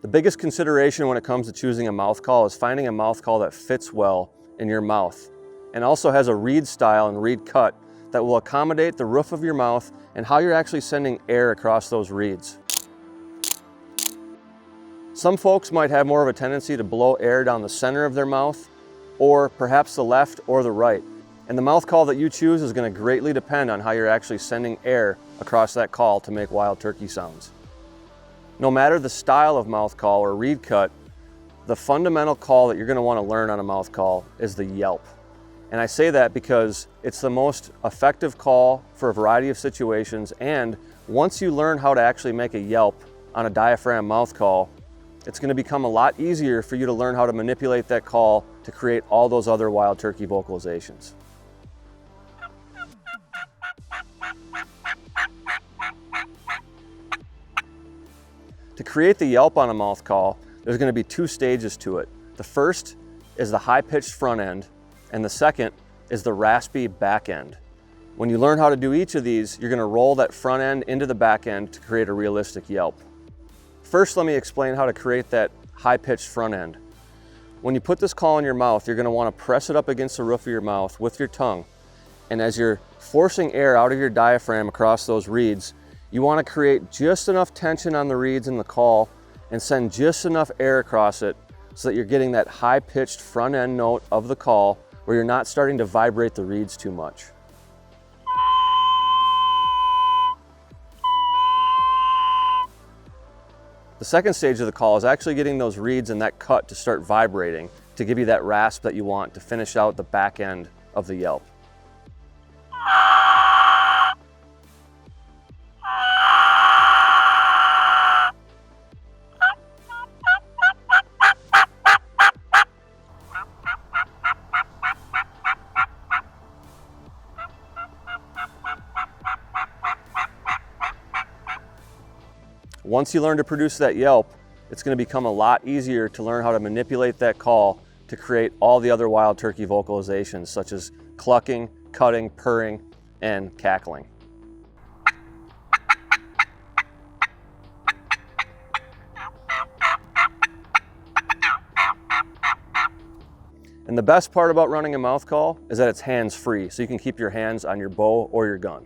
The biggest consideration when it comes to choosing a mouth call is finding a mouth call that fits well in your mouth and also has a reed style and reed cut that will accommodate the roof of your mouth and how you're actually sending air across those reeds. Some folks might have more of a tendency to blow air down the center of their mouth, or perhaps the left or the right. And the mouth call that you choose is going to greatly depend on how you're actually sending air across that call to make wild turkey sounds. No matter the style of mouth call or reed cut, the fundamental call that you're going to want to learn on a mouth call is the yelp. And I say that because it's the most effective call for a variety of situations, and once you learn how to actually make a yelp on a diaphragm mouth call, it's going to become a lot easier for you to learn how to manipulate that call to create all those other wild turkey vocalizations. To create the yelp on a mouth call, there's going to be two stages to it. The first is the high-pitched front end, and the second is the raspy back end. When you learn how to do each of these, you're going to roll that front end into the back end to create a realistic yelp. First, let me explain how to create that high-pitched front end. When you put this call in your mouth, you're going to want to press it up against the roof of your mouth with your tongue. And as you're forcing air out of your diaphragm across those reeds, you want to create just enough tension on the reeds in the call and send just enough air across it so that you're getting that high-pitched front end note of the call where you're not starting to vibrate the reeds too much. The second stage of the call is actually getting those reeds and that cut to start vibrating to give you that rasp that you want to finish out the back end of the yelp. Once you learn to produce that yelp, it's going to become a lot easier to learn how to manipulate that call to create all the other wild turkey vocalizations, such as clucking, cutting, purring, and cackling. And the best part about running a mouth call is that it's hands-free, so you can keep your hands on your bow or your gun.